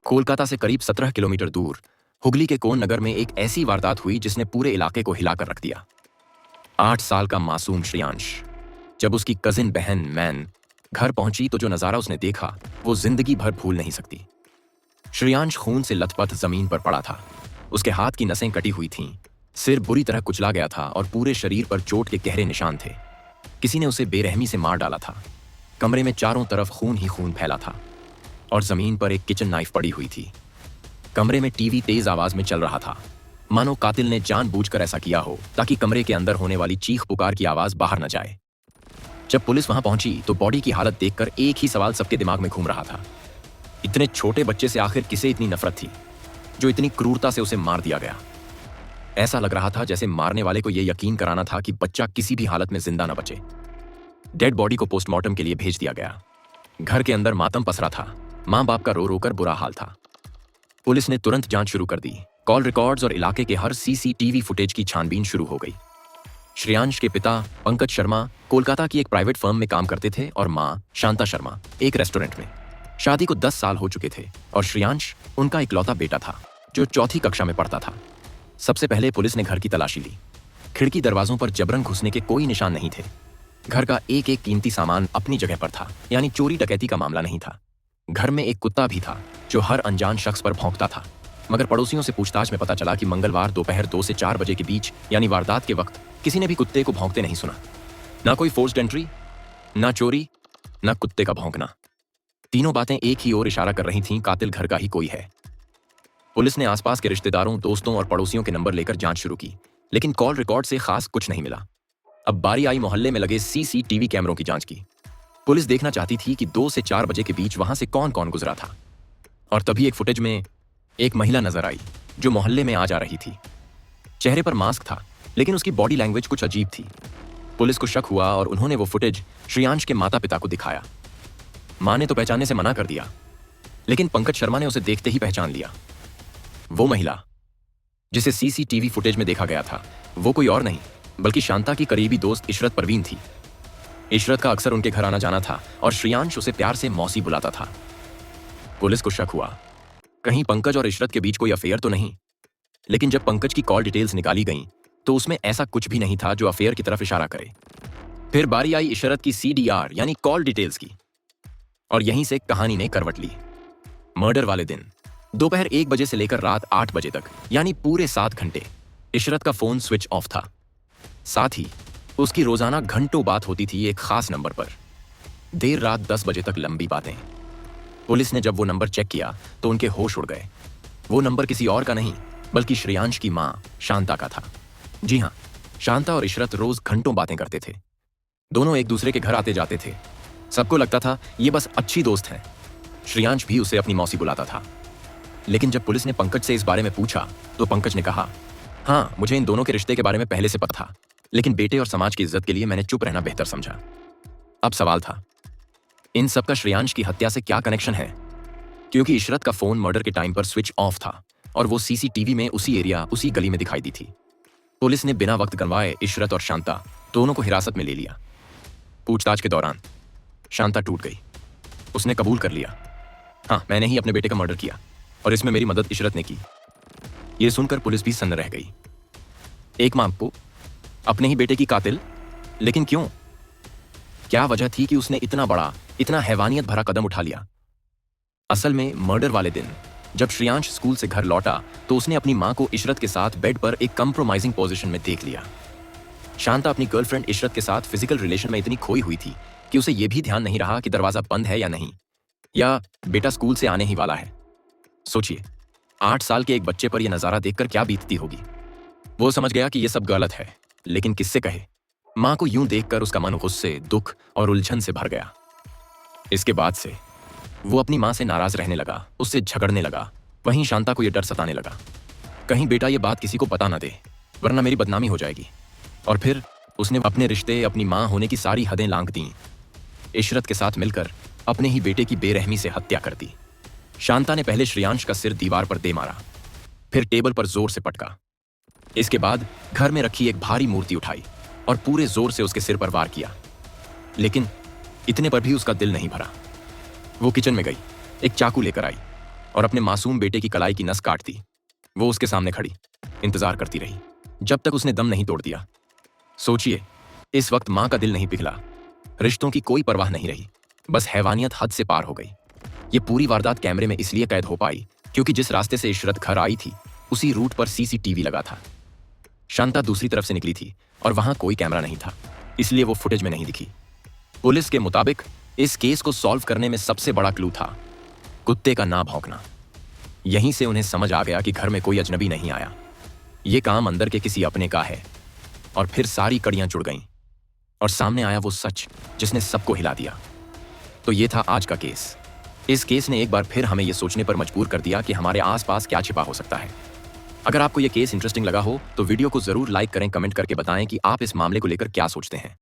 कोलकाता से करीब 17 किलोमीटर दूर हुगली के कोन नगर में एक ऐसी वारदात हुई जिसने पूरे इलाके को हिलाकर रख दिया। 8 साल का मासूम श्रेयांश जब उसकी कजिन बहन मैन घर पहुंची तो जो नजारा उसने देखा वो जिंदगी भर भूल नहीं सकती। श्रेयांश खून से लथपथ जमीन पर पड़ा था। उसके हाथ की नसें कटी हुई थीं, सिर बुरी तरह कुचला गया था और पूरे शरीर पर चोट के गहरे निशान थे। किसी ने उसे बेरहमी से मार डाला था। कमरे में चारों तरफ खून ही खून फैला था और जमीन पर एक किचन नाइफ पड़ी हुई थी। कमरे में टीवी तेज आवाज में चल रहा था, मानो कातिल ने जानबूझकर ऐसा किया हो ताकि कमरे के अंदर होने वाली चीख पुकार की आवाज बाहर न जाए। जब पुलिस वहां पहुंची तो बॉडी की हालत देखकर एक ही सवाल सबके दिमाग में घूम रहा था। इतने छोटे बच्चे से आखिर किसे इतनी नफरत थी जो इतनी क्रूरता से उसे मार दिया गया। ऐसा लग रहा था जैसे मारने वाले को यह यकीन कराना था कि बच्चा किसी भी हालत में जिंदा न बचे। डेड बॉडी को पोस्टमार्टम के लिए भेज दिया गया। घर के अंदर मातम पसरा था। मां बाप का रो रोकर बुरा हाल था। पुलिस ने तुरंत जांच शुरू कर दी। कॉल रिकॉर्ड्स और इलाके के हर सीसीटीवी फुटेज की छानबीन शुरू हो गई। श्रेयांश के पिता पंकज शर्मा कोलकाता की एक प्राइवेट फर्म में काम करते थे और मां शांता शर्मा एक रेस्टोरेंट में। शादी को 10 साल हो चुके थे और श्रेयांश उनका इकलौता बेटा था जो 4ठी कक्षा में पढ़ता था। सबसे पहले पुलिस ने घर की तलाशी ली। खिड़की दरवाजों पर जबरन घुसने के कोई निशान नहीं थे। घर का एक एक कीमती सामान अपनी जगह पर था, यानी चोरी डकैती का मामला नहीं था। घर में एक कुत्ता भी था जो हर अनजान शख्स पर भौंकता था, मगर पड़ोसियों से पूछताछ में पता चला कि मंगलवार दोपहर 2 से 4 बजे के बीच यानी वारदात के वक्त किसी ने भी कुत्ते को भौंकते नहीं सुना। ना कोई फोर्स्ड एंट्री, ना चोरी, ना कुत्ते का भौंकना। तीनों बातें एक ही ओर इशारा कर रही थीं, कातिल घर का ही कोई है। पुलिस ने आसपास के रिश्तेदारों, दोस्तों और पड़ोसियों के नंबर लेकर जांच शुरू की, लेकिन कॉल रिकॉर्ड से खास कुछ नहीं मिला। अब बारी आई मोहल्ले में लगे सीसीटीवी कैमरों की जांच की। पुलिस देखना चाहती थी कि 2 से 4 बजे के बीच वहां से कौन कौन गुजरा था। और तभी एक फुटेज में एक महिला नजर आई जो मोहल्ले में आ जा रही थी। चेहरे पर मास्क था, लेकिन उसकी बॉडी लैंग्वेज कुछ अजीब थी। पुलिस को शक हुआ और उन्होंने वो फुटेज श्रेयांश के माता पिता को दिखाया। मां ने तो पहचानने से मना कर दिया, लेकिन पंकज शर्मा ने उसे देखते ही पहचान लिया। वो महिला जिसे सीसीटीवी फुटेज में देखा गया था वो कोई और नहीं बल्कि शांता की करीबी दोस्त इशरत परवीन थी। इशरत का अक्सर उनके घर आना जाना था और श्रेयांश उसे प्यार से मौसी बुलाता था। पुलिस को शक हुआ कहीं पंकज और इशरत के बीच कोई अफेयर तो नहीं, लेकिन जब पंकज की कॉल डिटेल्स निकाली गईं तो उसमें ऐसा कुछ भी नहीं था जो अफेयर की तरफ इशारा करे। फिर बारी आई इशरत की CDR यानी कॉल डिटेल्स की, और यहीं से कहानी ने करवट ली। मर्डर वाले दिन दोपहर 1 बजे से लेकर रात 8 बजे तक यानी पूरे 7 घंटे इशरत का फोन स्विच ऑफ था। साथ ही उसकी रोजाना घंटों बात होती थी एक खास नंबर पर। देर रात 10 बजे तक लंबी बातें। पुलिस ने जब वो नंबर चेक किया तो उनके होश उड़ गए। वो नंबर किसी और का नहीं बल्कि श्रेयांश की मां शांता का था। जी हां, शांता और इशरत रोज घंटों बातें करते थे। दोनों एक दूसरे के घर आते जाते थे। सबको लगता था ये बस अच्छी दोस्त हैं। श्रेयांश भी उसे अपनी मौसी बुलाता था। लेकिन जब पुलिस ने पंकज से इस बारे में पूछा तो पंकज ने कहा, हाँ, मुझे इन दोनों के रिश्ते के बारे में पहले से पता था, लेकिन बेटे और समाज की इज्जत के लिए मैंने चुप रहना बेहतर समझा। अब सवाल था, इन सब का श्रेयांश की हत्या से क्या कनेक्शन है? क्योंकि इशरत का फोन मर्डर के टाइम पर स्विच ऑफ था और वो सीसीटीवी में उसी एरिया, उसी गली में दिखाई दी थी। पुलिस ने बिना वक्त गंवाए इशरत और शांता दोनों को हिरासत में ले लिया। पूछताछ के दौरान शांता टूट गई। उसने कबूल कर लिया, हाँ, मैंने ही अपने बेटे का मर्डर किया और इसमें मेरी मदद इशरत ने की। यह सुनकर पुलिस भी सन्न रह गई। एक मां को अपने ही बेटे की कातिल, लेकिन क्यों? क्या वजह थी कि उसने इतना बड़ा, इतना हैवानियत भरा कदम उठा लिया? असल में मर्डर वाले दिन जब श्रेयांश स्कूल से घर लौटा तो उसने अपनी मां को इशरत के साथ बेड पर एक कंप्रोमाइजिंग पोजीशन में देख लिया। शांता अपनी गर्लफ्रेंड इशरत के साथ फिजिकल रिलेशन में इतनी खोई हुई थी कि उसे यह भी ध्यान नहीं रहा कि दरवाजा बंद है या नहीं, या बेटा स्कूल से आने ही वाला है। सोचिए, 8 साल के एक बच्चे पर यह नजारा देखकर क्या बीतती होगी। वो समझ गया कि यह सब गलत है, लेकिन किससे कहे? मां को यूं देखकर उसका मन गुस्से, दुख और उलझन से भर गया। इसके बाद से वो अपनी मां से नाराज रहने लगा, उससे झगड़ने लगा। वहीं शांता को यह डर सताने लगा, कहीं बेटा ये बात किसी को पता ना दे, वरना मेरी बदनामी हो जाएगी। और फिर उसने अपने रिश्ते, अपनी मां होने की सारी हदें लांघ दी। इशरत के साथ मिलकर अपने ही बेटे की बेरहमी से हत्या कर दी। शांता ने पहले श्रेयांश का सिर दीवार पर दे मारा, फिर टेबल पर जोर से पटका। इसके बाद घर में रखी एक भारी मूर्ति उठाई और पूरे जोर से उसके सिर पर वार किया। लेकिन इतने पर भी उसका दिल नहीं भरा। वो किचन में गई, एक चाकू लेकर आई और अपने मासूम बेटे की कलाई की नस काट दी। वो उसके सामने खड़ी इंतजार करती रही जब तक उसने दम नहीं तोड़ दिया। सोचिए, इस वक्त मां का दिल नहीं पिघला, रिश्तों की कोई परवाह नहीं रही, बस हैवानियत हद से पार हो गई। ये पूरी वारदात कैमरे में इसलिए कैद हो पाई क्योंकि जिस रास्ते से इशरत घर आई थी उसी रूट पर सीसीटीवी लगा था। शांता दूसरी तरफ से निकली थी और वहां कोई कैमरा नहीं था, इसलिए वो फुटेज में नहीं दिखी। पुलिस के मुताबिक इस केस को सॉल्व करने में सबसे बड़ा क्लू था कुत्ते का ना भौंकना। यहीं से उन्हें समझ आ गया कि घर में कोई अजनबी नहीं आया, ये काम अंदर के किसी अपने का है। और फिर सारी कड़ियां जुड़ गईं और सामने आया वो सच जिसने सबको हिला दिया। तो ये था आज का केस। इस केस ने एक बार फिर हमें यह सोचने पर मजबूर कर दिया कि हमारे आसपास क्या छिपा हो सकता है। अगर आपको यह केस इंटरेस्टिंग लगा हो तो वीडियो को जरूर लाइक करें, कमेंट करके बताएं कि आप इस मामले को लेकर क्या सोचते हैं।